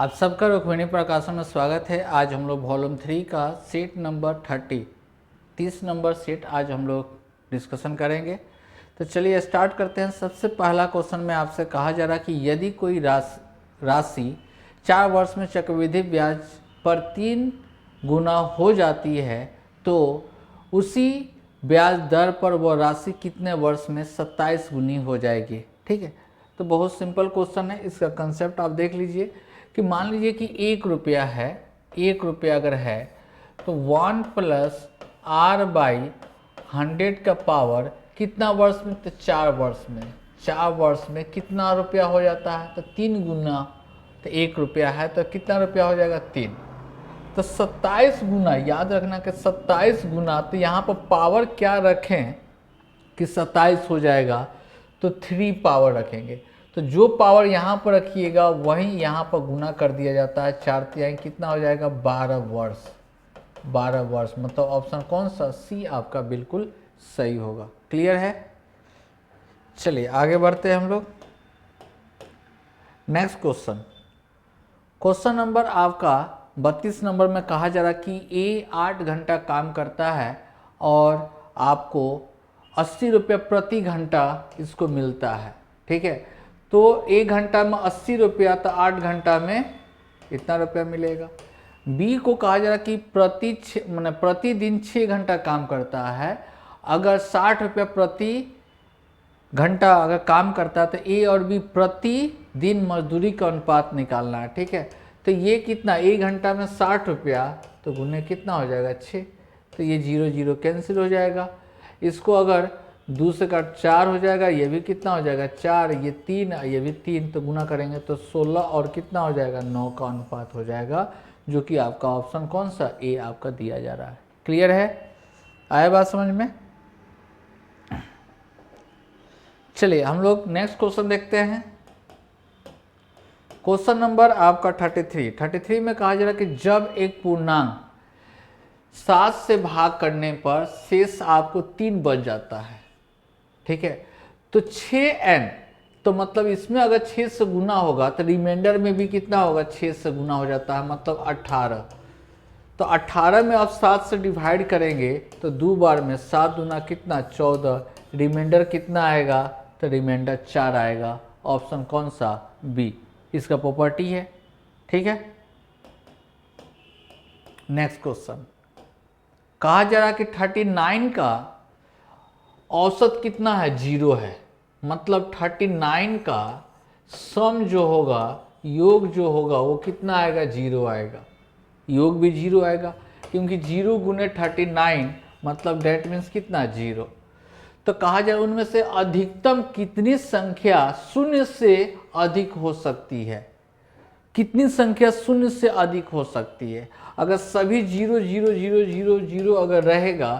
आप सबका रुक्मिणी प्रकाशन में स्वागत है। आज हम लोग वॉल्यूम 3 का सेट नंबर 30 नंबर सेट आज हम लोग डिस्कशन करेंगे। तो चलिए स्टार्ट करते हैं। सबसे पहला क्वेश्चन में आपसे कहा जा रहा है कि यदि कोई राशि 4 वर्ष में चक्रवृद्धि ब्याज पर 3 गुना हो जाती है तो उसी ब्याज दर पर वह राशि कितने वर्ष में 27 गुनी हो जाएगी। ठीक है, तो बहुत सिंपल क्वेश्चन है। इसका कंसेप्ट आप देख लीजिए कि मान लीजिए कि 1 रुपया है, 1 रुपया अगर है तो 1 प्लस आर बाई 100 का पावर कितना वर्ष में, तो 4 वर्ष में। 4 वर्ष में कितना रुपया हो जाता है, तो 3 गुना। तो 1 रुपया है तो कितना रुपया हो जाएगा, 3। तो 27 गुना, याद रखना कि 27 गुना। तो यहाँ पर पावर क्या रखें कि 27 हो जाएगा, तो 3 पावर रखेंगे। तो जो पावर यहाँ पर रखिएगा वहीं यहाँ पर गुना कर दिया जाता है। 4 कितना हो जाएगा, 12 वर्ष। 12 वर्ष मतलब ऑप्शन कौन सा, सी आपका बिल्कुल सही होगा। क्लियर है। चलिए आगे बढ़ते हैं हम लोग। नेक्स्ट क्वेश्चन, क्वेश्चन नंबर आपका 32 नंबर में कहा जा रहा कि ए 8 घंटा काम करता है और आपको 80 रुपये प्रति घंटा इसको मिलता है। ठीक है, तो 1 घंटा में 80 रुपया, तो 8 घंटा में इतना रुपया मिलेगा। बी को कहा जा रहा कि प्रतिदिन 6 घंटा काम करता है, अगर 60 रुपया प्रति घंटा अगर काम करता है तो ए और बी प्रतिदिन मजदूरी का अनुपात निकालना है। ठीक है, तो ये कितना, 1 घंटा में 60 रुपया, तो गुने कितना हो जाएगा, 6। तो ये 0 0 कैंसिल हो जाएगा। इसको अगर 2 से काट 4 हो जाएगा, ये भी कितना हो जाएगा, 4, ये 3, ये भी 3, तो गुना करेंगे तो 16 और कितना हो जाएगा, 9 का अनुपात हो जाएगा, जो कि आपका ऑप्शन कौन सा, ए आपका दिया जा रहा है। क्लियर है, आया बात समझ में। चलिए हम लोग नेक्स्ट क्वेश्चन देखते हैं। क्वेश्चन नंबर आपका 33 में कहा जा रहा है कि जब एक पूर्णांक 7 से भाग करने पर शेष आपको 3 बच जाता है। ठीक है, तो 6n, तो मतलब इसमें अगर 6 से गुना होगा तो रिमाइंडर में भी कितना होगा, 6 से गुना हो जाता है, मतलब 18। तो 18 में आप 7 से डिवाइड करेंगे तो 2 बार में 7 दूना कितना, 14। रिमाइंडर कितना आएगा, तो रिमाइंडर 4 आएगा। ऑप्शन कौन सा, बी इसका प्रॉपर्टी है। ठीक है, नेक्स्ट क्वेश्चन कहा जा रहा कि 39 का औसत कितना है, 0 है। मतलब 39 का सम जो होगा, योग जो होगा वो कितना आएगा, 0 आएगा। योग भी 0 आएगा, क्योंकि 0 गुने 39 मतलब डेट मीन्स कितना, 0। तो कहा जाए उनमें से अधिकतम कितनी संख्या शून्य से अधिक हो सकती है। कितनी संख्या शून्य से अधिक हो सकती है। अगर सभी 0 0 0 0 0 अगर रहेगा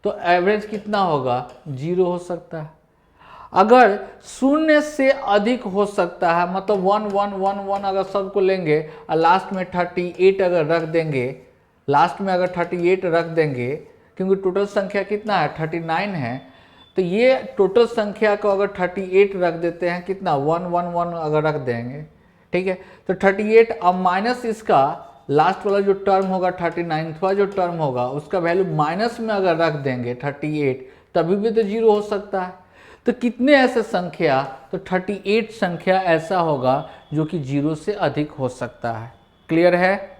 तो एवरेज कितना होगा, 0 हो सकता है। अगर शून्य से अधिक हो सकता है मतलब 1 1 1 1 अगर सबको लेंगे और लास्ट में 38 अगर रख देंगे, लास्ट में अगर 38 रख देंगे, क्योंकि टोटल संख्या कितना है, 39 है, तो ये टोटल संख्या को अगर 38 रख देते हैं, कितना 1 1 1 अगर रख देंगे। ठीक है, तो 38 अब माइनस इसका लास्ट वाला जो टर्म होगा 39वां जो टर्म होगा उसका वैल्यू माइनस में अगर रख देंगे 38, तभी भी तो 0 हो सकता है। तो कितने ऐसे संख्या, तो 38 संख्या ऐसा होगा जो कि 0 से अधिक हो सकता है। क्लियर है,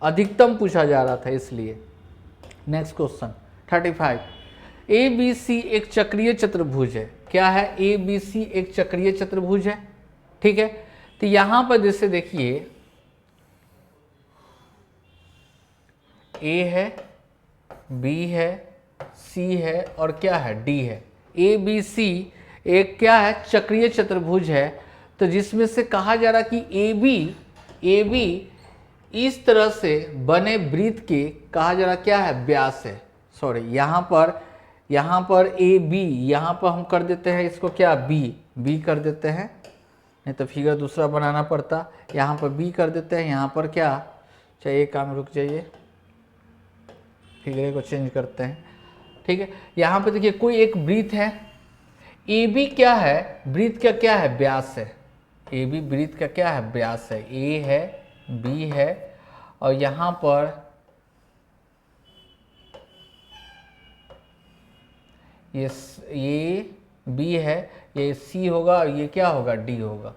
अधिकतम पूछा जा रहा था इसलिए। नेक्स्ट क्वेश्चन 35, ABC एक चक्रीय चतुर्भुज है। क्या है, ABC एक चक्रीय चतुर्भुज है। ठीक है, तो यहां पर जैसे देखिए A है, B है, C है और क्या है, D है। ABC एक क्या है, चक्रीय चतुर्भुज है। तो जिसमें से कहा जा रहा कि AB इस तरह से बने वृत्त के कहा जा रहा क्या है, व्यास है। सॉरी, यहाँ पर AB, यहाँ पर हम कर देते हैं इसको क्या, B कर देते हैं, नहीं तो फिगर दूसरा बनाना पड़ता। यहाँ पर B कर देते हैं, यहाँ पर क्या, चाहिए काम, रुक जाइए, फिगर को चेंज करते हैं। ठीक है, यहाँ पे देखिए कोई एक वृत्त है, AB क्या है, वृत्त का क्या है, व्यास है। ए बी वृत्त का क्या है, व्यास है, ए है, बी है, और यहाँ पर ये बी है, ये सी होगा, और ये क्या होगा, डी होगा।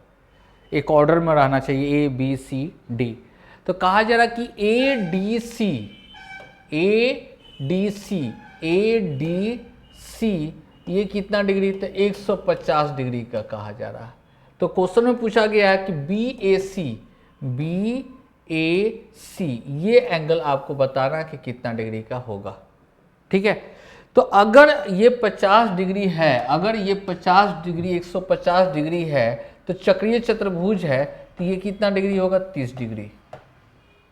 एक ऑर्डर में रहना चाहिए, ए बी सी डी। तो कहा जा रहा कि ए डी सी ये कितना डिग्री, तो 150 डिग्री का कहा जा रहा है। तो क्वेश्चन में पूछा गया है कि बी ए सी ये एंगल आपको बताना कि कितना डिग्री का होगा। ठीक है, तो अगर ये 50 डिग्री है, अगर ये 50 डिग्री 150 डिग्री है, तो चक्रीय चतुर्भुज है, तो ये कितना डिग्री होगा, 30 डिग्री।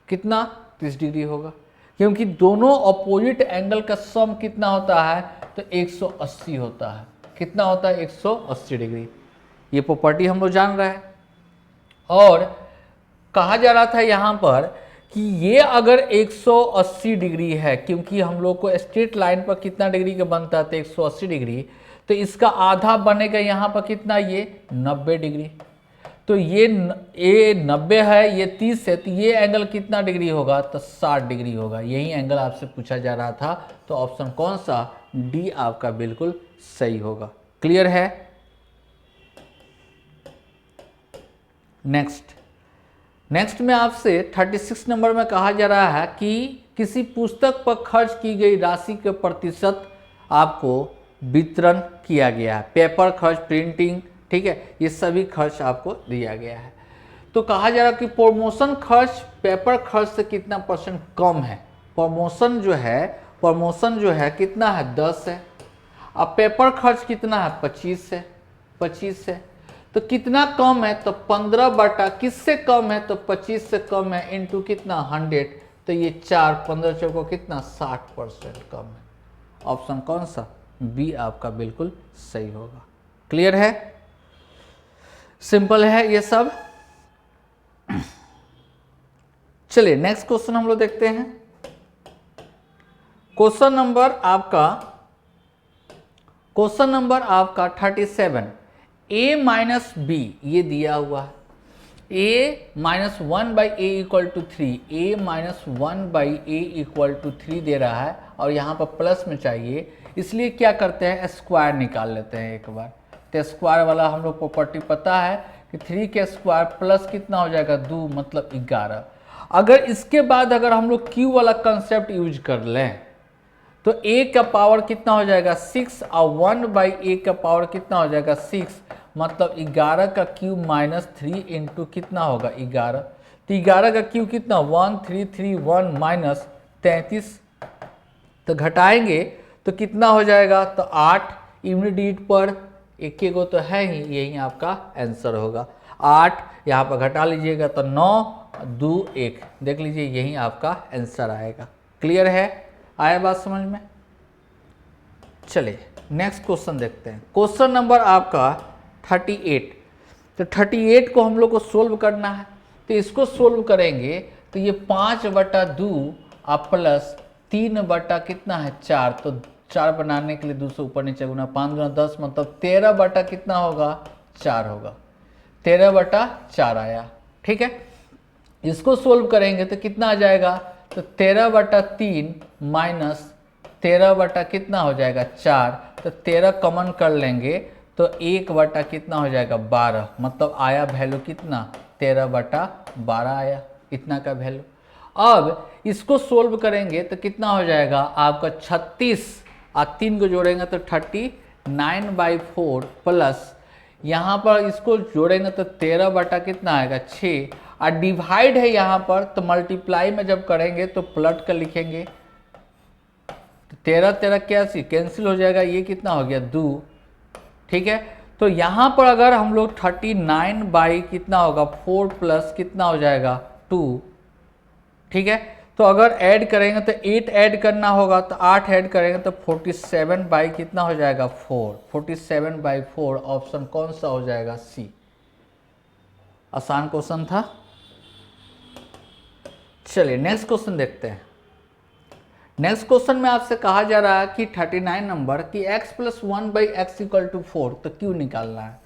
कितना, 30 डिग्री होगा, क्योंकि दोनों अपोजिट एंगल का सम कितना होता है, तो 180 होता है। कितना होता है, 180 डिग्री। ये प्रॉपर्टी हम लोग जान रहे हैं। और कहा जा रहा था यहाँ पर कि ये अगर 180 डिग्री है, क्योंकि हम लोग को स्ट्रेट लाइन पर कितना डिग्री का बनता है, तो 180 डिग्री, तो इसका आधा बनेगा यहाँ पर कितना, ये 90 डिग्री। तो ये 90 है, ये 30 है, तो ये एंगल कितना डिग्री होगा, तो 60 डिग्री होगा। यही एंगल आपसे पूछा जा रहा था। तो ऑप्शन कौन सा, डी आपका बिल्कुल सही होगा। क्लियर है। नेक्स्ट में आपसे 36 नंबर में कहा जा रहा है कि किसी पुस्तक पर खर्च की गई राशि के प्रतिशत आपको वितरण किया गया है। पेपर खर्च, प्रिंटिंग, ठीक है, ये सभी खर्च आपको दिया गया है। तो कहा जा रहा है कि प्रमोशन खर्च पेपर खर्च से कितना परसेंट कम है। प्रमोशन जो है कितना है, 10 है। अब पेपर खर्च कितना है, 25 है। तो कितना कम है, तो 15 बटा किससे कम है, तो 25 से कम है, इंटू कितना, 100। तो ये 4, 15 चौको कितना, 60% कम है। ऑप्शन कौन सा, बी आपका बिल्कुल सही होगा। क्लियर है, सिंपल है ये सब। चलिए नेक्स्ट क्वेश्चन हम लोग देखते हैं। क्वेश्चन नंबर आपका 37। a माइनस बी ये दिया हुआ है, a minus 1/a = 3, a minus 1/a = 3 दे रहा है, और यहाँ पर प्लस में चाहिए, इसलिए क्या करते हैं, स्क्वायर निकाल लेते हैं एक बार। तो स्क्वायर वाला हम लोग प्रॉपर्टी पता है कि 3 के स्क्वायर प्लस कितना हो जाएगा, 2 मतलब 11। अगर इसके बाद अगर हम लोग क्यू वाला कंसेप्ट यूज कर लें, तो a का पावर कितना हो जाएगा, 6, और 1/a का पावर कितना हो जाएगा, 6, मतलब 11 का क्यूब माइनस 3 इंटू कितना होगा, 11। तो 11 का क्यूब कितना, 1331 माइनस 33। तो घटाएंगे तो कितना हो जाएगा, तो 8। यूनिट पर एक गो तो है ही, यही आपका आंसर होगा। 8 यहाँ पर घटा लीजिएगा तो 9, 2, 1, देख लीजिए यही आपका आंसर आएगा। क्लियर है, आया बात समझ में। चलिए नेक्स्ट क्वेश्चन देखते हैं। क्वेश्चन नंबर आपका 38। तो 38 को हम लोग को सोल्व करना है। तो इसको सोल्व करेंगे तो ये 5/2 और प्लस 3 बटा कितना है, 4। तो 4 बनाने के लिए 2 से ऊपर नीचे गुना, 5 गुना 10 मतलब 13 बटा कितना होगा, 4 होगा। 13/4 आया। ठीक है, इसको सोल्व करेंगे तो कितना आ जाएगा, तो 13/3 माइनस 13 बटा कितना हो जाएगा, 4। तो 13 कॉमन कर लेंगे तो 1 बटा कितना हो जाएगा, 12। मतलब आया वैल्यू कितना, 13/12 आया, इतना का वैल्यू। अब इसको सोल्व करेंगे तो कितना हो जाएगा आपका 36 और 3 को जोड़ेंगे तो 39/4 प्लस यहाँ पर इसको जोड़ेंगे तो 13 बटा कितना आएगा, 6। और डिवाइड है यहाँ पर, तो मल्टीप्लाई में जब करेंगे तो पलट कर लिखेंगे। तो 13 क्या कैंसिल हो जाएगा, ये कितना हो गया, 2। ठीक है, तो यहाँ पर अगर हम लोग 39 बाई कितना होगा, 4 प्लस कितना हो जाएगा, 2। ठीक है, तो अगर ऐड करेंगे तो 8 ऐड करना होगा, तो 8 ऐड करेंगे तो 47 बाई कितना हो जाएगा, 4। 47/4 ऑप्शन कौन सा हो जाएगा, सी। आसान क्वेश्चन था। चलिए नेक्स्ट क्वेश्चन देखते हैं। नेक्स्ट क्वेश्चन में आपसे कहा जा रहा है कि 39 नंबर कि x + 1/x = 4, तो क्यों निकालना है।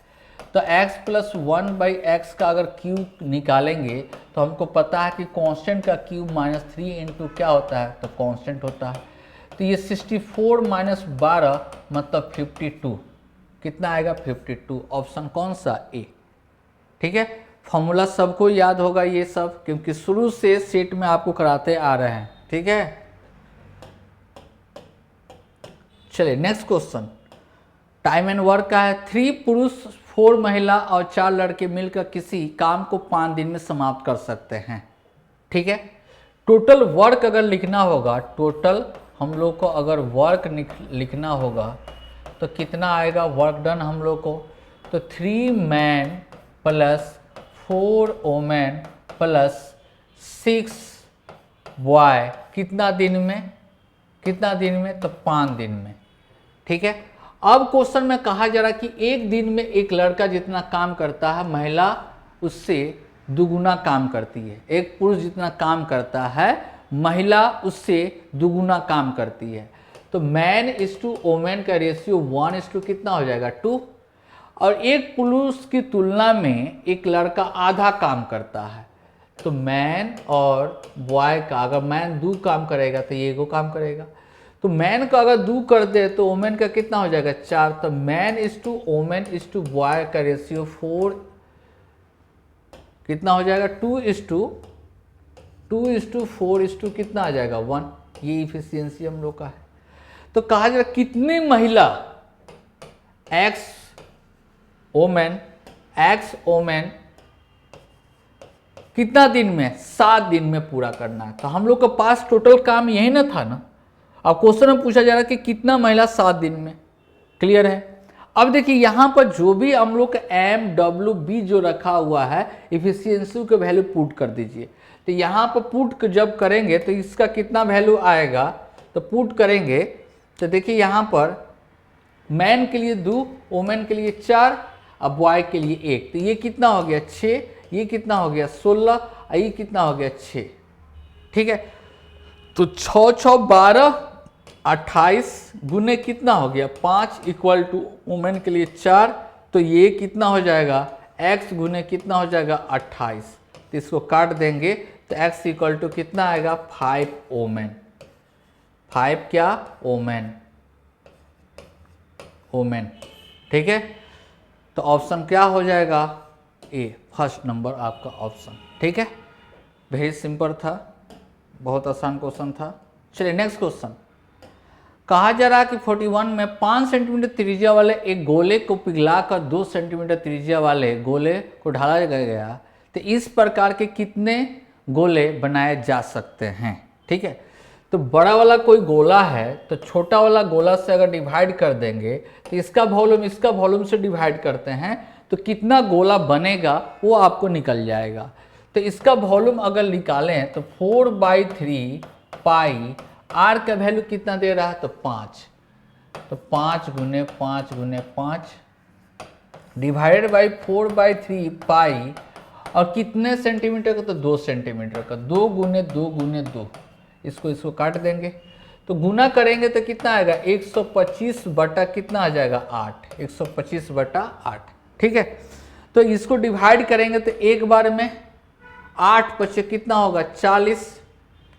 तो x प्लस 1/x का अगर क्यूब निकालेंगे तो हमको पता है कि कांस्टेंट का क्यूब -3 इंटू क्या होता है, तो कांस्टेंट होता है। तो ये 64 - 12 मतलब 52, कितना आएगा 52। ऑप्शन कौन सा, ए। ठीक है, फॉर्मूला सबको याद होगा ये सब, क्योंकि शुरू से सेट में आपको कराते आ रहे हैं। ठीक है, चलिए next question time and work का है। 3 पुरुष 4 महिला और 4 लड़के मिलकर किसी काम को 5 दिन में समाप्त कर सकते हैं। ठीक है, टोटल वर्क अगर लिखना होगा, टोटल हम लोग को अगर वर्क लिखना होगा तो कितना आएगा वर्क डन हम लोग को, तो 3 man plus 4 women plus 6 boy, कितना दिन में, कितना दिन में, तो 5 दिन में। ठीक है, अब क्वेश्चन में कहा जा रहा कि एक दिन में एक लड़का जितना काम करता है, महिला उससे दुगुना काम करती है। एक पुरुष जितना काम करता है, महिला उससे दुगुना काम करती है। तो मैन इज टू वोमेन का रेशियो 1 कितना हो जाएगा 2। और एक पुरुष की तुलना में एक लड़का आधा काम करता है, तो मैन और बॉय का, अगर मैन 2 काम करेगा तो ये 1 काम करेगा। तो मैन का अगर 2 कर दे तो वोमेन का कितना हो जाएगा 4। तो man is to women is to boy का रेशियो 4 कितना हो जाएगा 2:4 कितना आ जाएगा 1। ये इफिशियंसी हम लोग का है। तो कहा जा रहा कितने महिला एक्स वोमेन कितना दिन में, 7 दिन में पूरा करना है। तो हम लोग के पास टोटल काम यही ना था ना। अब क्वेश्चन में पूछा जा रहा है कि कितना महिला 7 दिन में। क्लियर है। अब देखिए यहाँ पर जो भी हम लोग का MWB जो रखा हुआ है, इफिशियंसी के वैल्यू पुट कर दीजिए। तो यहाँ पर पुट जब करेंगे तो इसका कितना वैल्यू आएगा, तो पुट करेंगे तो देखिए यहाँ पर मैन के लिए 2, वोमेन के लिए 4 और बॉय के लिए 1। तो ये कितना हो गया 6, ये कितना हो गया 16 और ये कितना हो गया 6। ठीक है, तो 6 6 12 28 गुने कितना हो गया 5 इक्वल टू वुमेन के लिए 4। तो ये कितना हो जाएगा x गुने कितना हो जाएगा 28। तो इसको काट देंगे तो x इक्वल टू कितना आएगा 5 वुमेन। 5 क्या वुमेन। ठीक है, तो ऑप्शन क्या हो जाएगा ए, फर्स्ट नंबर आपका ऑप्शन। ठीक है, वेरी सिंपल था, बहुत आसान क्वेश्चन था। चलिए नेक्स्ट क्वेश्चन। कहा जा रहा है कि 41 में 5 सेंटीमीटर त्रिज्या वाले एक गोले को पिघलाकर 2 सेंटीमीटर त्रिज्या वाले गोले को ढाला गया, तो इस प्रकार के कितने गोले बनाए जा सकते हैं। ठीक है, तो बड़ा वाला कोई गोला है तो छोटा वाला गोला से अगर डिवाइड कर देंगे तो इसका वॉल्यूम से डिवाइड करते हैं तो कितना गोला बनेगा वो आपको निकल जाएगा। तो इसका वॉल्यूम अगर निकालें तो 4/3 पाई आर का वैल्यू कितना दे रहा है, तो 5। तो 5 गुने 5 गुने 5 डिवाइडेड बाई 4/3 पाई और कितने सेंटीमीटर का, तो 2 सेंटीमीटर का। 2 गुने 2 गुने 2, इसको काट देंगे तो गुना करेंगे तो कितना आएगा 125 बटा कितना आ जाएगा 8। 125 बटा 8। ठीक है, तो इसको डिवाइड करेंगे तो एक बार में 8 बचे कितना होगा 40।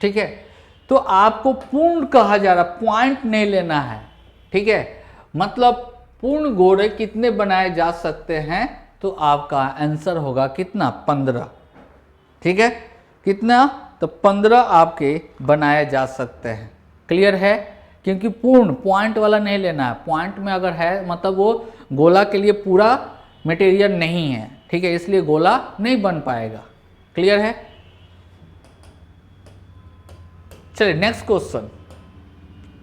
ठीक है, तो आपको पूर्ण कहा जा रहा, पॉइंट नहीं लेना है। ठीक है, मतलब पूर्ण गोले कितने बनाए जा सकते हैं, तो आपका आंसर होगा कितना 15। ठीक है, कितना, तो 15 आपके बनाए जा सकते हैं। क्लियर है, क्योंकि पूर्ण पॉइंट वाला नहीं लेना है। पॉइंट में अगर है मतलब वो गोला के लिए पूरा मटेरियल नहीं है। ठीक है, इसलिए गोला नहीं बन पाएगा। क्लियर है। चलिए नेक्स्ट क्वेश्चन।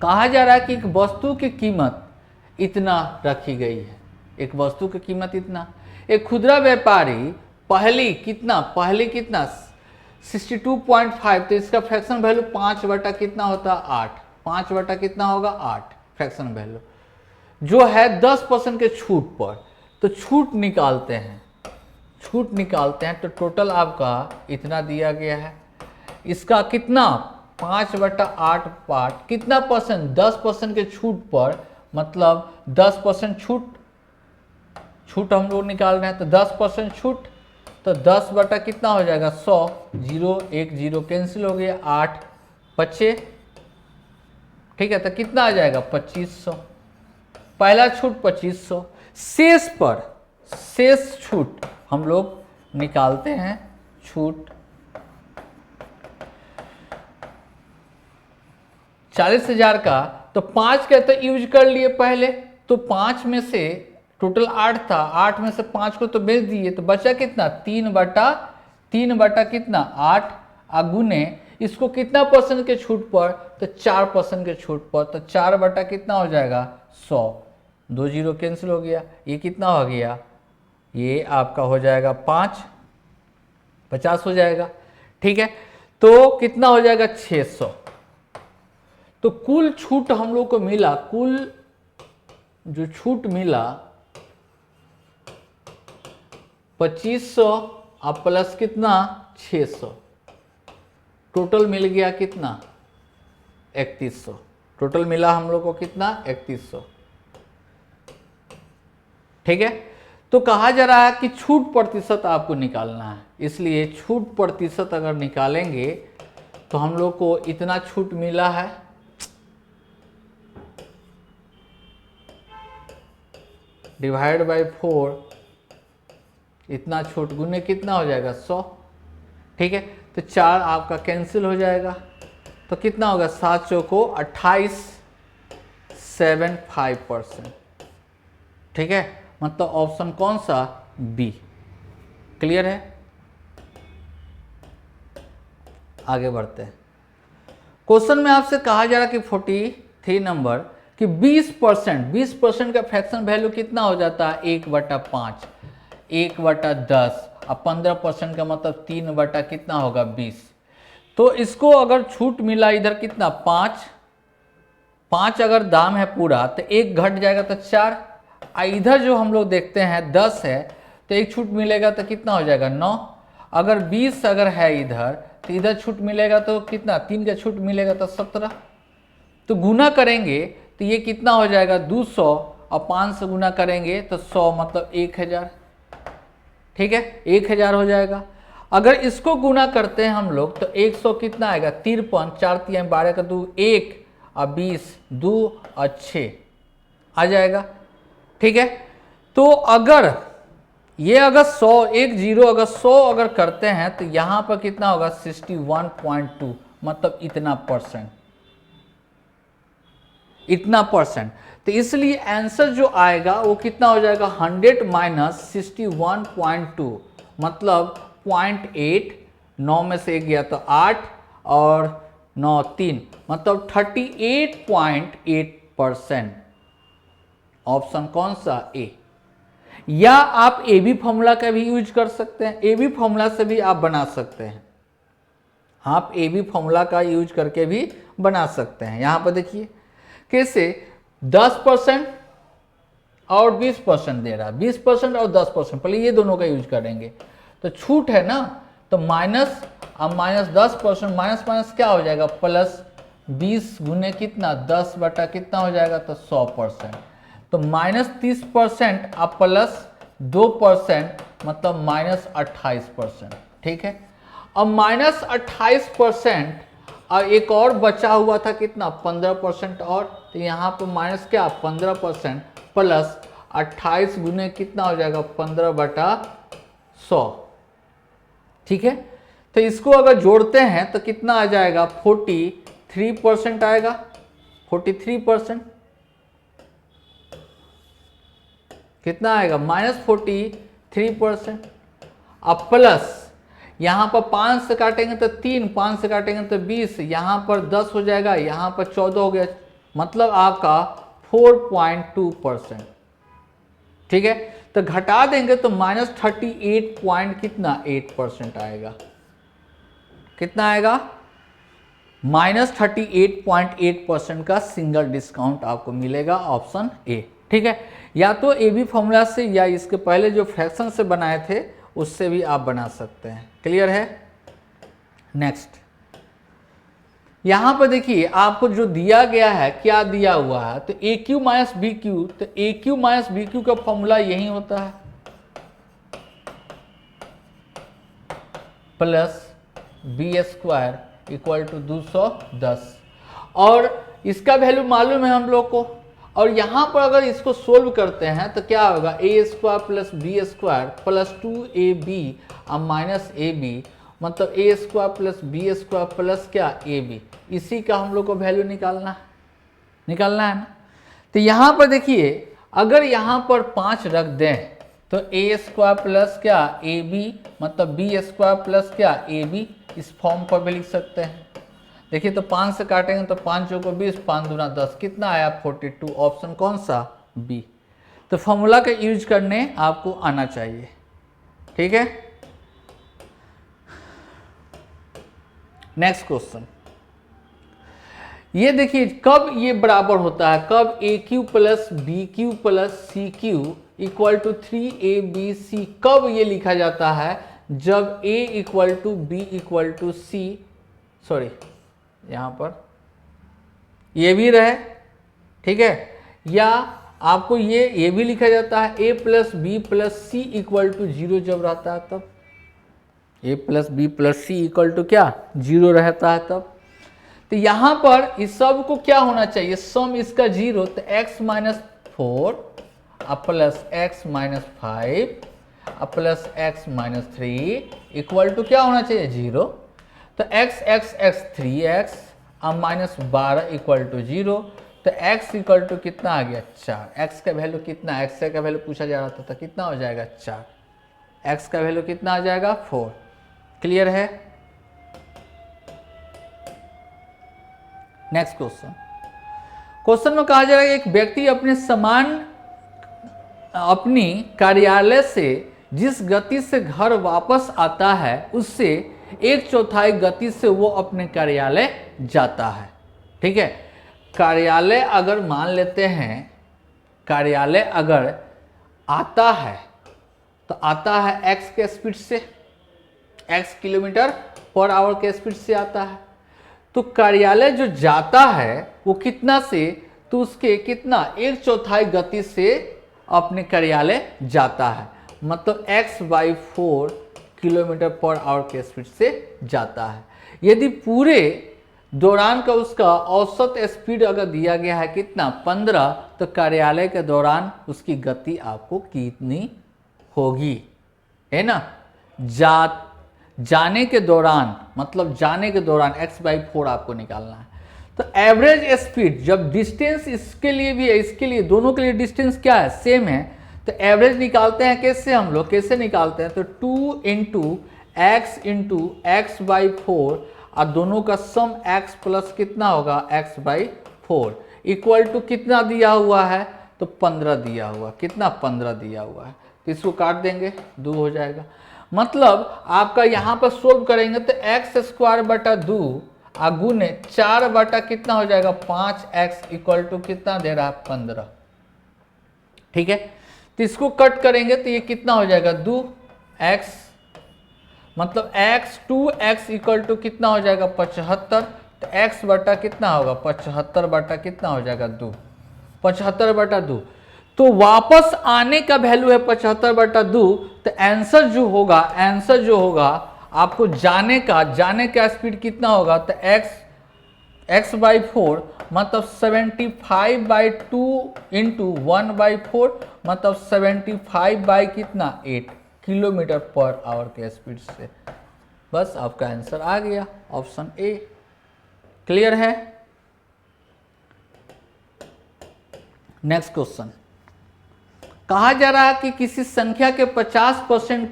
कहा जा रहा है कि एक वस्तु की कीमत इतना रखी गई है, एक वस्तु की कीमत इतना। एक खुदरा व्यापारी पहली कितना 62.5, तो इसका फ्रैक्शन वैल्यू 5 बटा कितना होता है 8। 5 बटा कितना होगा 8 फ्रैक्शन वैल्यू जो है 10% के छूट पर। तो छूट निकालते हैं तो टोटल आपका इतना दिया गया है। इसका कितना 5 बटा 8 पार्ट कितना परसेंट, 10% के छूट पर, मतलब 10% छूट छूट हम लोग निकाल रहे हैं, तो 10% छूट, तो 10 बटा कितना हो जाएगा 100, 0 1 0 कैंसिल हो गया, 8 बचे, ठीक है, तो कितना आ जाएगा 2500। पहला छूट 2500, शेष पर शेष छूट हम लोग निकालते हैं। छूट 40,000 का, तो 5 का तो यूज कर लिए पहले, तो 5 में से टोटल 8 था, 8 में से 5 को तो बेच दिए, तो बचा कितना 3 बटा कितना 8, अगुने इसको कितना परसेंट के छूट पर, तो 4% के छूट पर, तो 4 बटा कितना हो जाएगा 100, 2 0 कैंसिल हो गया, ये कितना हो गया, ये आपका हो जाएगा 5, 50 हो जाएगा, ठीक है, तो कितना हो जाएगा 600। तो कुल छूट हम लोग को मिला, कुल जो छूट मिला 2500 अब प्लस कितना 600, टोटल मिल गया कितना 3100, टोटल मिला हम लोग को कितना 3100, ठीक है। तो कहा जा रहा है कि छूट प्रतिशत आपको निकालना है, इसलिए छूट प्रतिशत अगर निकालेंगे तो हम लोग को इतना छूट मिला है, डिवाइड बाई 4, इतना छूट गुने कितना हो जाएगा 100, ठीक है, तो 4 आपका कैंसिल हो जाएगा, तो कितना होगा 7 चौको 28, 75%, ठीक है, मतलब ऑप्शन कौन सा बी। क्लियर है, आगे बढ़ते हैं। क्वेश्चन में आपसे कहा जा रहा कि 43 नंबर कि 20% का फ्रैक्शन वैल्यू कितना हो जाता है 1/5, 1/10, अब 15% का मतलब 3 बटा कितना होगा 20। तो इसको अगर छूट मिला इधर कितना 5 अगर दाम है पूरा तो 1 घट जाएगा तो 4, इधर जो हम लोग देखते हैं 10 है तो 1 छूट मिलेगा तो कितना हो जाएगा 9, अगर 20 अगर है इधर तो इधर छूट मिलेगा तो कितना 3 का छूट मिलेगा तो 17, तो गुना करेंगे तो ये कितना हो जाएगा 200 और 5 से गुना करेंगे तो 100 मतलब 1000, ठीक है 1000 हो जाएगा। अगर इसको गुना करते हैं हम लोग तो 100 कितना आएगा 53, 4 3 12 का 2 1 और 20 2 और 6 आ जाएगा, ठीक है। तो अगर ये अगर 100 1 0 अगर 100 अगर करते हैं तो यहाँ पर कितना होगा 61.2, मतलब इतना परसेंट, इतना परसेंट। तो इसलिए आंसर जो आएगा वो कितना हो जाएगा 100 माइनस 61.2, मतलब 0.8, 9 में से 1 गया तो 8 और 9 3, मतलब 38.8%। ऑप्शन कौन सा ए। या आप ए बी फॉर्मूला का भी यूज कर सकते हैं, ए बी फॉर्मूला से भी आप बना सकते हैं, आप ए बी फॉर्मूला का यूज करके भी बना सकते हैं। यहां पर देखिए कैसे 10% और 20% दे रहा है, 20% और 10%, पहले ये दोनों का यूज करेंगे तो छूट है ना, तो माइनस, अब माइनस 10%, माइनस माइनस क्या हो जाएगा प्लस 20 गुने कितना 10 बटा कितना हो जाएगा तो 100%, तो माइनस 30% अब प्लस 2% मतलब माइनस 28%, ठीक है। अब माइनस 28% और एक और बचा हुआ था कितना 15% और, तो यहाँ पर माइनस क्या 15% प्लस 28 गुने कितना हो जाएगा 15/100, ठीक है। तो इसको अगर जोड़ते हैं तो कितना आ जाएगा 43% आएगा, 43% कितना आएगा -43%, अब प्लस यहाँ पर 5 से काटेंगे तो 3, 5 से काटेंगे तो 20, यहाँ पर 10 हो जाएगा, यहाँ पर 14 हो गया, मतलब आपका 4.2%, ठीक है। तो घटा देंगे तो -38 पॉइंट कितना 8% आएगा, कितना आएगा -38.8% का सिंगल डिस्काउंट आपको मिलेगा, ऑप्शन ए, ठीक है। या तो ए बी फॉर्मूला से या इसके पहले जो फ्रैक्शन से बनाए थे उससे भी आप बना सकते हैं। क्लियर है। नेक्स्ट यहां पर देखिए आपको जो दिया गया है क्या दिया हुआ है, तो A Q minus B Q, तो A Q minus B Q का फॉर्मूला यही होता है plus B square equal to 210, और इसका वैल्यू मालूम है हम लोग को। और यहां पर अगर इसको सोल्व करते हैं तो क्या होगा, A square plus B square plus 2ab और माइनस ए बी, मतलब A square plus B square plus क्या ए बी, इसी का हम लोग को वैल्यू निकालना है ना। तो यहाँ पर देखिए अगर यहाँ पर 5 रख दें तो ए स्क्वायर प्लस क्या ए बी, मतलब बी स्क्वायर प्लस क्या ए बी, इस फॉर्म पर भी लिख सकते हैं। देखिए तो 5 से काटेंगे तो 5 चौको 20, 5 दूना 10, कितना आया 42, ऑप्शन कौन सा, बी। तो फॉर्मूला का यूज करने आपको आना चाहिए, ठीक है। नेक्स्ट क्वेश्चन, ये देखिए कब ये बराबर होता है, कब A cube plus B cube plus C cube equal to 3abc, कब ये लिखा जाता है, जब a equal to B equal to C, sorry यहां पर ये भी रहे, ठीक है, या आपको ये भी लिखा जाता है a plus B plus C equal to 0 जब रहता है तब, a plus B plus C equal to क्या 0 रहता है तब। तो यहां पर इस सब को क्या होना चाहिए, सम इसका 0, तो x minus 4 plus x minus 5 plus x minus 3 equal to क्या होना चाहिए 0। तो x x x 3x और माइनस 12 इक्वल टू 0, तो x इक्वल टू कितना आ गया 4, x का वैल्यू कितना, x का वैल्यू पूछा जा रहा था कितना हो जाएगा 4, x का वैल्यू कितना आ जाएगा 4। क्लियर है। नेक्स्ट क्वेश्चन में कहा जा रहा है एक व्यक्ति अपनी कार्यालय से जिस गति से घर वापस आता है उससे 1/4 गति से वो अपने कार्यालय जाता है, ठीक है। कार्यालय अगर मान लेते हैं, कार्यालय अगर आता है तो आता है x के स्पीड से, x किलोमीटर पर आवर के स्पीड से आता है। तो कार्यालय जो जाता है वो कितना से, तो उसके कितना 1/4 गति से अपने कार्यालय जाता है, मतलब x/4 किलोमीटर पर आवर के स्पीड से जाता है। यदि पूरे दौरान का उसका औसत स्पीड अगर दिया गया है कितना 15, तो कार्यालय के दौरान उसकी गति आपको कितनी होगी, है ना। जाने के दौरान, मतलब जाने के दौरान x/4 आपको निकालना है। तो एवरेज स्पीड, जब डिस्टेंस इसके लिए भी है इसके लिए, दोनों के लिए डिस्टेंस क्या है सेम है, तो एवरेज निकालते हैं कैसे हम लोग, कैसे निकालते हैं, तो 2 इंटू x/4 और दोनों का सम x प्लस कितना होगा x/4 इक्वल टू कितना दिया हुआ है, तो 15 दिया हुआ, कितना 15 दिया हुआ है। तो इसको काट देंगे 2 हो जाएगा, मतलब आपका यहाँ पर सोल्व करेंगे तो x² 2 गुने 4 बटा कितना हो जाएगा 5x इक्वल टू कितना दे रहा है 15, ठीक है। तो इसको कट करेंगे तो ये कितना हो जाएगा 2x, मतलब 2x इक्वल टू कितना हो जाएगा 75, तो x बटा कितना होगा 75 बटा कितना हो जाएगा 2, 75/2। तो वापस आने का वैल्यू है 75/2, तो आंसर जो होगा आपको जाने का स्पीड कितना होगा, तो x/4 मतलब 75/2 इंटू 1/4 मतलब 75 कितना 8 किलोमीटर पर आवर के स्पीड से। बस आपका आंसर आ गया, ऑप्शन ए। क्लियर है। नेक्स्ट क्वेश्चन, कहा जा रहा है कि किसी संख्या के 50%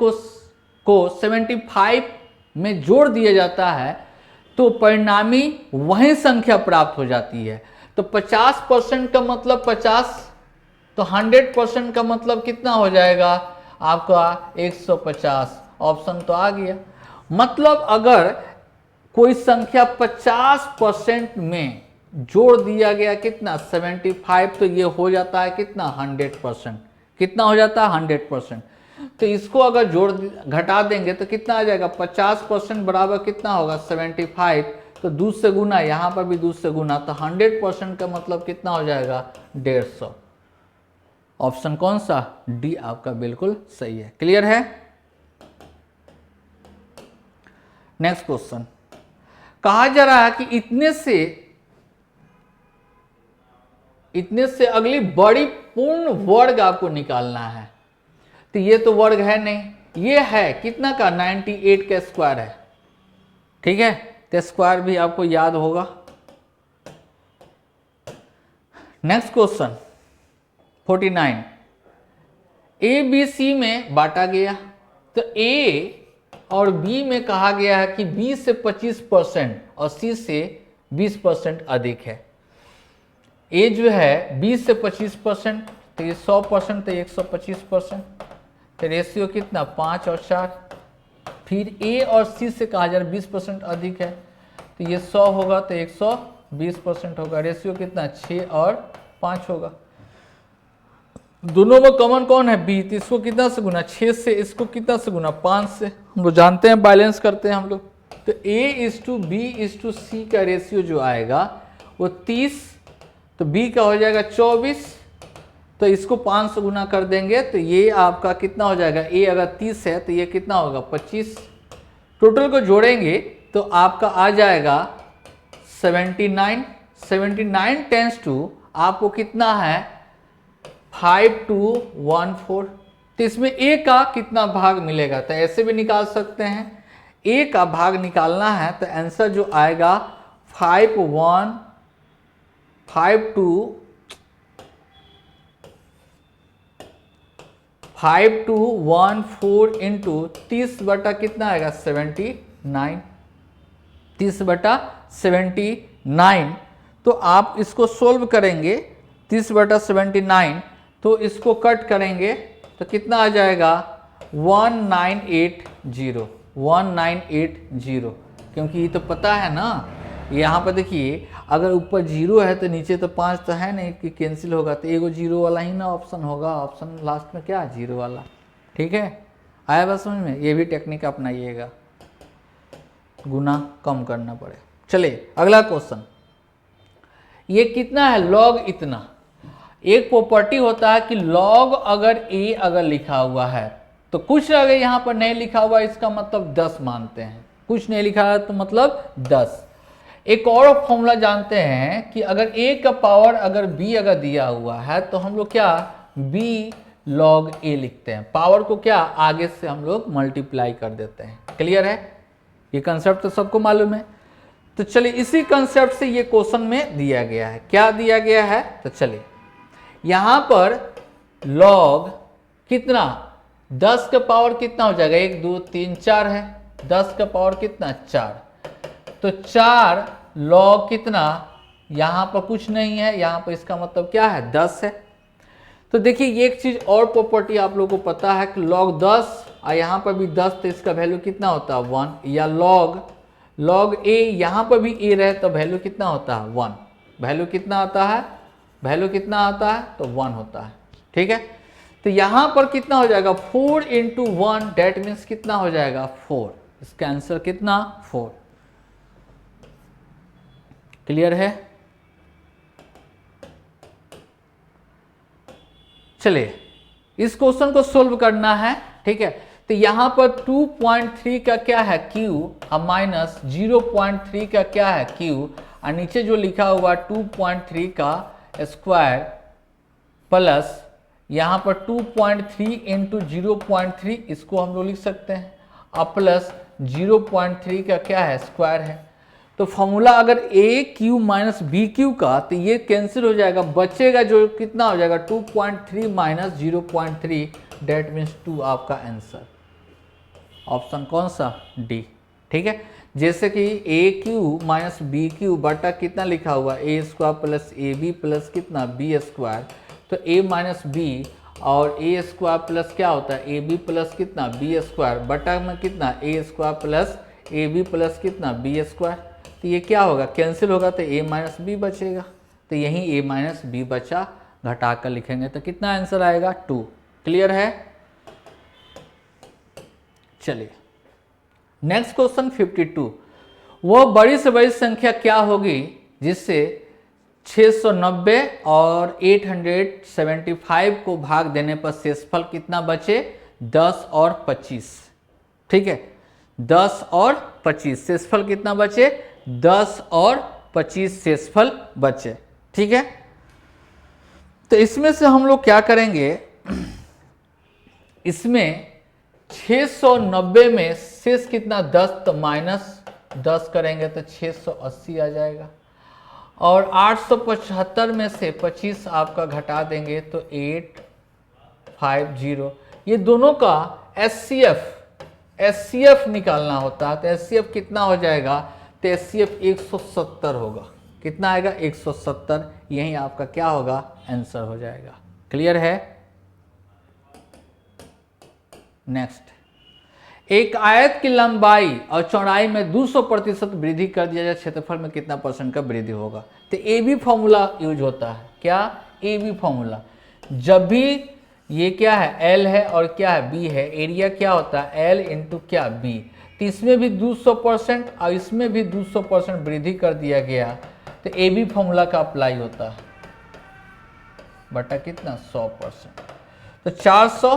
को 75 में जोड़ दिया जाता है तो परिणामी वही संख्या प्राप्त हो जाती है। तो 50% का मतलब 50, तो 100% का मतलब कितना हो जाएगा आपका 150, ऑप्शन तो आ गया। मतलब अगर कोई संख्या 50% में जोड़ दिया गया कितना 75, तो ये हो जाता है कितना 100%, कितना हो जाता है 100%। तो इसको अगर घटा देंगे तो कितना आ जाएगा 50% बराबर कितना होगा 75, तो दूध से गुना, यहाँ पर भी दूध से गुना, तो 100% का मतलब कितना हो जाएगा 150। ऑप्शन कौन सा, डी आपका बिल्कुल सही है। क्लियर है। नेक्स्ट क्वेश्चन, कहा जा रहा है कि इतने से अगली बड़ी पूर्ण वर्ग आपको निकालना है। तो ये तो वर्ग है नहीं, ये है कितना का 98 का स्क्वायर है। ठीक है, तो स्क्वायर भी आपको याद होगा। Next question 49, A B C में बांटा गया, तो ए और बी में कहा गया है कि 20 से 25% और सी से 20% अधिक है। ए जो है 20 से 25%, तो ये 100%, तो 125%, तो रेशियो कितना 5 और 4। फिर ए और सी से कहा जा रहा है 20% अधिक है, तो ये 100 होगा, तो 120% होगा। रेशियो कितना 6 और 5 होगा। दोनों में कॉमन कौन है बी, तो इसको कितना से गुना 6 से, इसको कितना से गुना 5 से। हम लोग जानते हैं, बैलेंस करते हैं हम लोग। तो A/B/C का रेशियो जो आएगा वो 30, तो B का हो जाएगा 24, तो इसको 5 से गुना कर देंगे, तो ये आपका कितना हो जाएगा, A अगर 30 है तो ये कितना होगा 25। टोटल को जोड़ेंगे तो आपका आ जाएगा 79। 79 टेंस टू आपको कितना है 5214। तो इसमें ए का कितना भाग मिलेगा, तो ऐसे भी निकाल सकते हैं। ए का भाग निकालना है तो आंसर जो आएगा 5214 इंटू 30 बटा कितना आएगा 79, 30 बटा 79। तो आप इसको सोल्व करेंगे 30 बटा 79, तो इसको कट करेंगे तो कितना आ जाएगा 1980। क्योंकि ये तो पता है ना, यहाँ पर देखिए अगर ऊपर 0 है तो नीचे तो 5 तो है नहीं कि कैंसिल होगा, तो एगो 0 वाला ही ना ऑप्शन होगा। ऑप्शन लास्ट में क्या 0 वाला। ठीक है, आया बात समझ में। ये भी टेक्निक अपनाइएगा, गुना कम करना पड़े। चलिए अगला क्वेश्चन, ये कितना है लॉग इतना। एक प्रॉपर्टी होता है कि लॉग अगर ए अगर लिखा हुआ है तो कुछ अगर यहाँ पर नहीं लिखा हुआ इसका मतलब 10 मानते हैं, कुछ नहीं लिखा है तो मतलब 10। एक और फॉर्मूला जानते हैं कि अगर a का पावर अगर b अगर दिया हुआ है तो हम लोग क्या b log a लिखते हैं। पावर को क्या आगे से हम लोग मल्टीप्लाई कर देते हैं। क्लियर है, ये कंसेप्ट तो सबको मालूम है। तो चलिए इसी कंसेप्ट से ये क्वेश्चन में दिया गया है। क्या दिया गया है, तो चलिए यहां पर log कितना 10 का पावर कितना हो जाएगा 1 2 3 4 है, 10 का पावर कितना 4, तो 4 log कितना, यहां पर कुछ नहीं है, यहां पर इसका मतलब क्या है 10 है। तो देखिए एक चीज और प्रॉपर्टी आप लोगों को पता है कि log 10 और यहां पर भी 10, तो इसका वैल्यू कितना होता है 1, या log a यहां पर भी a रहे तो वैल्यू कितना होता है 1। वैल्यू कितना आता है, वैल्यू कितना आता है तो 1 होता है। ठीक है, तो यहां पर कितना हो जाएगा 4 इंटू 1, डेट मीन्स कितना हो जाएगा 4। इसका आंसर कितना 4। क्लियर है। चलिए इस क्वेश्चन को सोल्व करना है। ठीक है, तो यहां पर 2.3 का क्या है q और माइनस 0.3 का क्या है q, और नीचे जो लिखा हुआ 2.3 का स्क्वायर प्लस यहां पर 2.3 इंटू 0.3, इसको हम लोग लिख सकते हैं, और प्लस 0.3 का क्या है स्क्वायर है। तो फॉर्मूला अगर ए क्यू माइनस बी क्यू का, तो ये कैंसिल हो जाएगा, बचेगा जो कितना हो जाएगा 2.3 माइनस 0.3, डेट मीन्स 2 आपका आंसर। ऑप्शन कौन सा डी। ठीक है, जैसे कि A Q minus B cube बटा कितना लिखा हुआ A square plus A B plus कितना बी स्क्वायर, तो ए माइनस बी और ए स्क्वायर प्लस क्या होता है ए बी प्लस कितना बी स्क्वायर बटा में कितना A square plus A B plus कितना बी स्क्वायर। तो ये क्या होगा कैंसिल होगा, तो a माइनस बी बचेगा, तो यहीं a माइनस बी बचा, घटा कर लिखेंगे तो कितना आंसर आएगा 2। क्लियर है। चलिए नेक्स्ट क्वेश्चन 52, वह बड़ी से बड़ी संख्या क्या होगी जिससे 690 और 875 को भाग देने पर शेषफल कितना बचे? 10 और 25। ठीक है, 10 और 25 शेषफल कितना बचे? 10 और 25 शेषफल बचे। ठीक है, तो इसमें से हम लोग क्या करेंगे, इसमें 690 में शेष कितना? 10, तो -10 करेंगे तो 680 आ जाएगा। और 875 में से 25 आपका घटा देंगे तो 850। ये दोनों का एचसीएफ निकालना होता है, तो एचसीएफ कितना हो जाएगा? तो एचसीएफ 170 होगा। कितना आएगा? 170। यही आपका क्या होगा? आंसर हो जाएगा। क्लियर है? नेक्स्ट, एक आयत की लंबाई और चौड़ाई में 200% वृद्धि कर दिया जाए, क्षेत्रफल में कितना % का वृद्धि होगा? तो ए बी फॉर्मूला यूज होता है। क्या? A B formula. जब भी ये क्या है? एल है और क्या है? बी है। एरिया क्या होता है? एल इंटू क्या? बी। तो इसमें भी 200% और इसमें भी 200% वृद्धि कर दिया गया, तो ए बी फॉर्मूला का अप्लाई होता है, बटा कितना? 100%। तो 400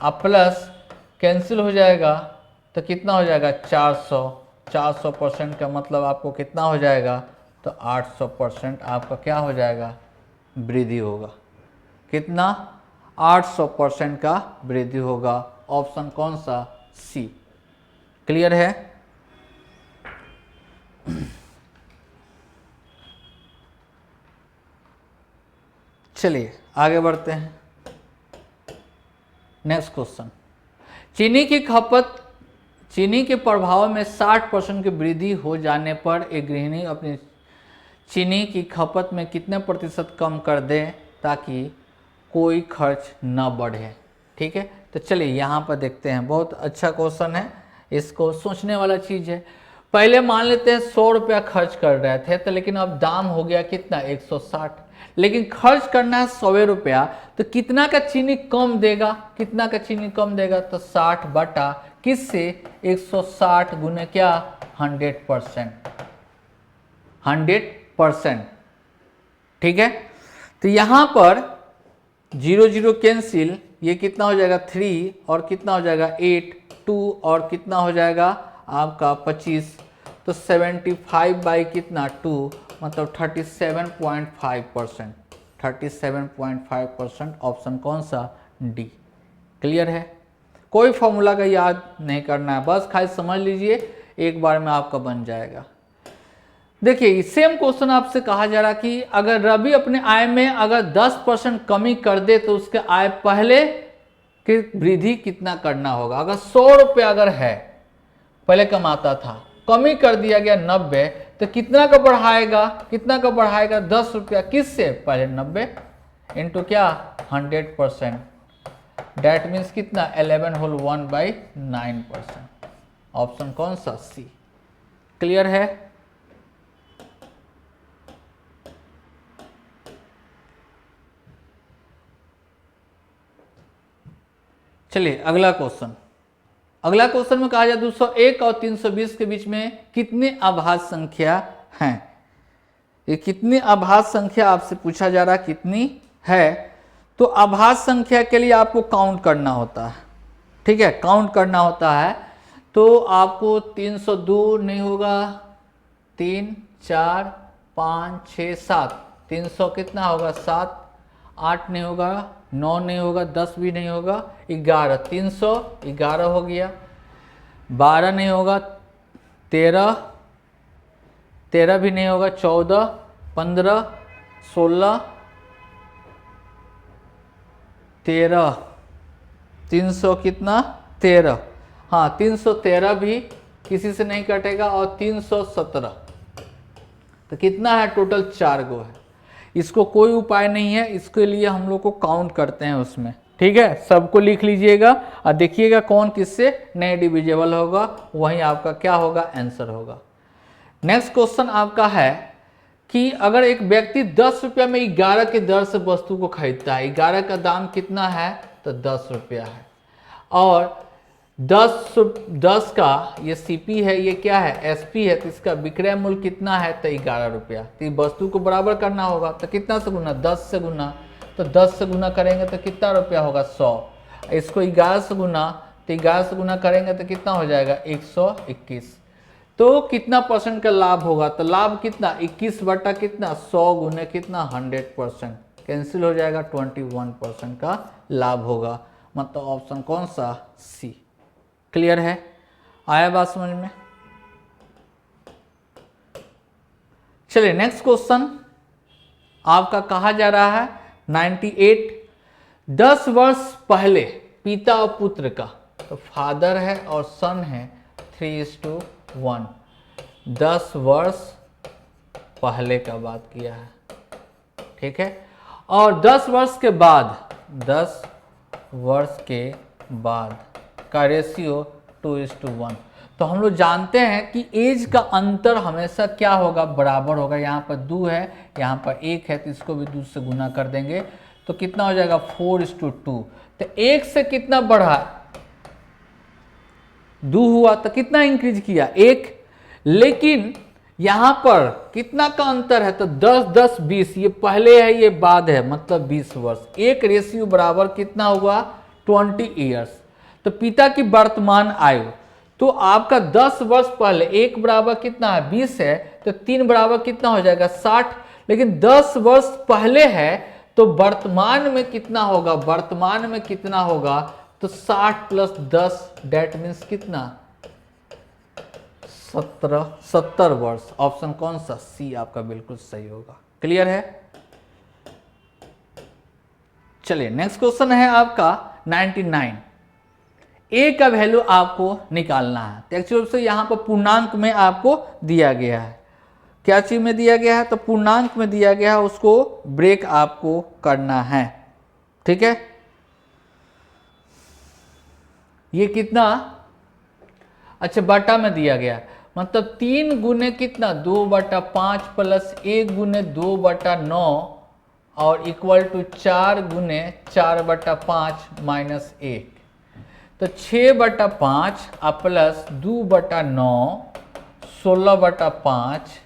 प्लस कैंसिल हो जाएगा, तो कितना हो जाएगा? 400। 400% का मतलब आपको कितना हो जाएगा? तो 800% आपका क्या हो जाएगा? वृद्धि होगा। कितना? 800% का वृद्धि होगा। ऑप्शन कौन सा? सी। क्लियर है? चलिए आगे बढ़ते हैं। नेक्स्ट क्वेश्चन, चीनी के प्रभाव में 60% की वृद्धि हो जाने पर एक गृहिणी अपनी चीनी की खपत में कितने % कम कर दे ताकि कोई खर्च न बढ़े? ठीक है, तो चलिए यहाँ पर देखते हैं। बहुत अच्छा क्वेश्चन है, इसको सोचने वाला चीज़ है। पहले मान लेते हैं 100 रुपया खर्च कर रहे थे, तो लेकिन अब दाम हो गया कितना? 160। लेकिन खर्च करना है 100 रुपया, तो कितना का चीनी कम देगा? कितना का चीनी कम देगा? तो 60 बटा किससे? 160 गुने क्या? 100%। 100%। ठीक है, तो यहाँ पर 0 0 कैंसिल, ये कितना हो जाएगा? 3 और कितना हो जाएगा? 8, 2 और कितना हो जाएगा आपका? 25। तो 75 बाई कितना? 2, मतलब 37.5%। 37.5%। ऑप्शन कौन सा? डी। क्लियर है? कोई फॉर्मूला का याद नहीं करना है, बस खाली समझ लीजिए, एक बार में आपका बन जाएगा। देखिए सेम क्वेश्चन आपसे कहा जा रहा कि अगर रवि अपने आय में अगर 10% कमी कर दे तो उसके आय पहले की वृद्धि कितना करना होगा? अगर 100 रुपये अगर है, पहले कमाता था, कमी कर दिया गया 90, तो कितना का बढ़ाएगा? कितना का बढ़ाएगा? 10 रुपया। किससे? पहले 90 इंटू क्या? 100%। डेट मीन्स कितना? 11 होल 1/9%। ऑप्शन कौन सा? सी। क्लियर है? चलिए अगला क्वेश्चन। अगला क्वेश्चन में कहा जाए 201 और 320 के बीच में कितनी अभाज्य संख्या हैं? ये कितनी अभाज्य संख्या आपसे पूछा जा रहा, कितनी है? तो अभाज्य संख्या के लिए आपको काउंट करना होता है। ठीक है, काउंट करना होता है। तो आपको 302 नहीं होगा, 3 4 5 6 7, 300 कितना होगा? 7। 8 नहीं होगा, 9 नहीं होगा, 10 भी नहीं होगा, 11। 311 हो गया। 12 नहीं होगा, 13 भी नहीं होगा, 14 15 16 13। 300 कितना? 13। हाँ, 313 भी किसी से नहीं कटेगा, और 317। तो कितना है टोटल? 4 गो है। इसको कोई उपाय नहीं है, इसके लिए हम लोग को काउंट करते हैं उसमें। ठीक है, सबको लिख लीजिएगा और देखिएगा कौन किससे नहीं डिविजिबल होगा, वही आपका क्या होगा? आंसर होगा। नेक्स्ट क्वेश्चन आपका है कि अगर एक व्यक्ति 10 रुपया में 11 के दर से वस्तु को खरीदता है, 11 का दाम कितना है? तो 10 रुपया है, और 10 का ये सीपी है, ये क्या है एसपी है, तो इसका विक्रय मूल्य कितना है, तो 11 रुपया। तो ये वस्तु को बराबर करना होगा, तो कितना से गुना, 10 से गुना, तो 10 से गुना करेंगे तो कितना रुपया होगा, 100। इसको 11 से गुना, तो 11 से गुना करेंगे तो कितना हो जाएगा, 121। तो कितना परसेंट का लाभ होगा, तो लाभ कितना, 21 बटा कितना, 100 गुने कितना, 100%, कैंसिल हो जाएगा, 21% का लाभ होगा। मतलब ऑप्शन कौन सा, सी। क्लियर है, आया बात समझ में। चलिए नेक्स्ट क्वेश्चन आपका कहा जा रहा है 98। 10 वर्ष पहले पिता और पुत्र का, तो फादर है और सन है 3:1। 10 वर्ष पहले का बात किया है, ठीक है। और 10 वर्ष के बाद, 10 वर्ष के बाद का रेशियो 2:1। तो हम लोग जानते हैं कि एज का अंतर हमेशा क्या होगा, बराबर होगा। यहाँ पर 2 है, यहाँ पर 1 है, तो इसको भी 2 से गुना कर देंगे तो कितना हो जाएगा, 4:2। तो 1 से कितना बढ़ा, 2 हुआ, तो कितना इंक्रीज किया, 1। लेकिन यहाँ पर कितना का अंतर है, तो 10, 10, 20, ये पहले है, ये बाद है, मतलब 20 वर्ष। एक रेशियो बराबर कितना हुआ, 20 ईयर्स। तो पिता की वर्तमान आयु, तो आपका 10 वर्ष पहले 1 बराबर कितना है, 20 है, तो 3 बराबर कितना हो जाएगा, 60। लेकिन 10 वर्ष पहले है तो वर्तमान में कितना होगा, वर्तमान में कितना होगा, तो 60 + 10 डेट मीन्स कितना, 70 वर्ष। ऑप्शन कौन सा, सी आपका बिल्कुल सही होगा। क्लियर है। चलिए नेक्स्ट क्वेश्चन है आपका 99। ए का वैल्यू आपको निकालना है। तो एक्चुअल से यहाँ पर पूर्णांक में आपको दिया गया है, क्या चीज में दिया गया है, तो पूर्णांक में दिया गया है, उसको ब्रेक आपको करना है, ठीक है। ये कितना, अच्छा बटा में दिया गया, मतलब 3 गुने कितना, 2/5 प्लस 1 गुने 2/9 और इक्वल टू 4 गुने 4/5 माइनस 1। तो 6/5 प्लस 2/9 16/5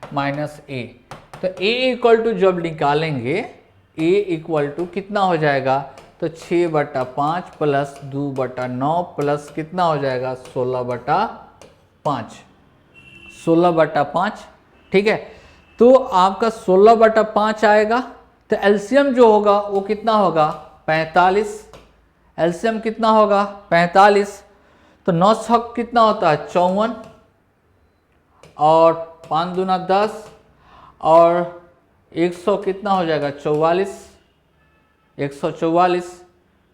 माइनस ए। तो ए इक्वल टू जब निकालेंगे, ए इक्वल टू कितना हो जाएगा, तो 6/5 प्लस 2/9 प्लस कितना हो जाएगा, 16/5, 16/5, ठीक है। तो आपका 16/5 आएगा। तो एलसीएम जो होगा वो कितना होगा, 45। एलसीएम कितना होगा, 45। तो 9 छक कितना होता है, 54, और 5 दूना 10, और 100 कितना हो जाएगा, 44, 144,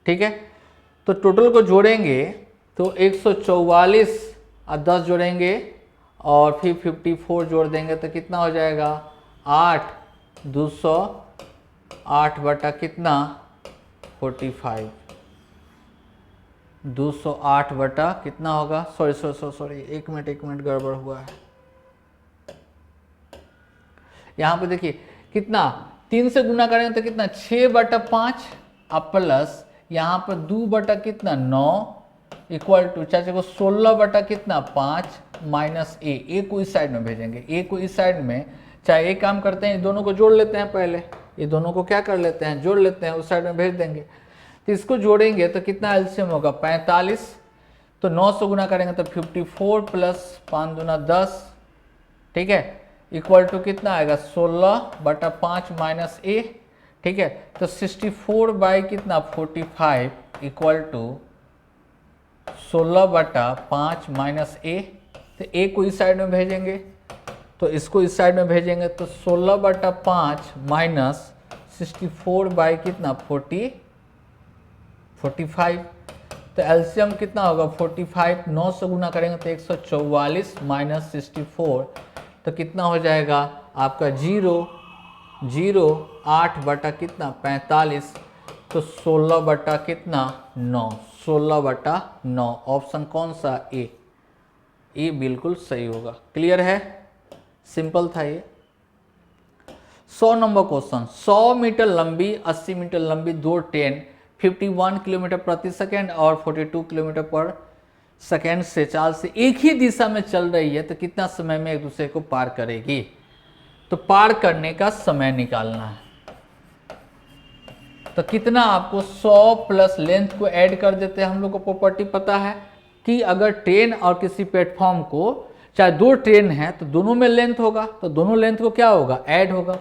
ठीक है। तो टोटल को जोड़ेंगे तो 144 और 10 जोड़ेंगे और फिर 54 जोड़ देंगे तो कितना हो जाएगा, 8, 208 बटा कितना, 45, 208 बटा कितना होगा, सॉरी 1 मिनट गड़बड़ हुआ है। यहाँ पे देखिए कितना, 3 से गुना करेंगे तो कितना, 6/5 और प्लस यहाँ पर 2 बटा कितना 9 इक्वल टू चाचे को 16 बटा कितना 5 माइनस ए को इस साइड में भेजेंगे, ए को इस साइड में। चाहे एक काम करते हैं, ये दोनों को जोड़ लेते हैं, पहले ये दोनों को क्या कर लेते हैं, जोड़ लेते हैं, उस साइड में भेज देंगे। तो इसको जोड़ेंगे तो कितना एलसीएम होगा, 45। तो 9 से गुना करेंगे तो 54 प्लस 5 दूना 10, ठीक है, इक्वल टू कितना आएगा 16/5 माइनस ए, ठीक है। तो 64 बाई कितना 45 इक्वल टू 16/5 माइनस ए। तो ए को इस साइड में भेजेंगे तो इसको इस साइड में भेजेंगे तो 16/5 माइनस 64 बाई कितना 45। तो एलसीएम कितना होगा 45, 9 से गुना करेंगे तो 144 माइनस 64 तो कितना हो जाएगा आपका 0.08 बटा कितना 45। तो 16 बटा कितना 9, 16/9। ऑप्शन कौन सा, ए बिल्कुल सही होगा। क्लियर है, सिंपल था ये। 100 नंबर क्वेश्चन, 100 मीटर लंबी 80 मीटर लंबी दो ट्रेन 51 किलोमीटर प्रति सेकेंड और 42 किलोमीटर पर सेकेंड से चाल से एक ही दिशा में चल रही है तो कितना समय में एक दूसरे को पार करेगी? तो पार करने का समय निकालना है। तो कितना आपको 100 प्लस लेंथ को ऐड कर देते हैं। हम लोग को प्रॉपर्टी पता है कि अगर ट्रेन और किसी प्लेटफॉर्म को, चाहे दो ट्रेन है तो दोनों में लेंथ होगा, तो दोनों लेंथ को क्या होगा? ऐड होगा।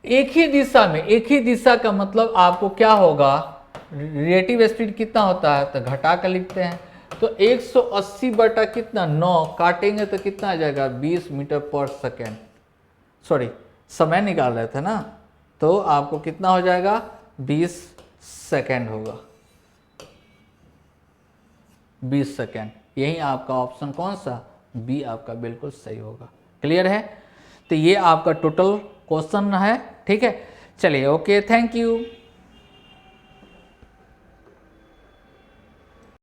एक ही दिशा में, एक ही दिशा का मतलब आपको क्या होगा? रिलेटिव स्पीड कितना होता है? तो घटा कर लिखते हैं। तो 180 बटा कितना 9 काटेंगे तो कितना आ जाएगा? 20 मीटर पर सेकेंड। सॉरी, समय निकाल रहे थे ना, तो आपको कितना हो जाएगा? 20 सेकेंड होगा। 20 सेकेंड। यही आपका ऑप्शन कौन सा? बी आपका बिल्कुल सही होगा। क्लियर है? तो ये आपका टोटल क्वेश्चन है। ठीक है, चलिए, ओके, थैंक यू।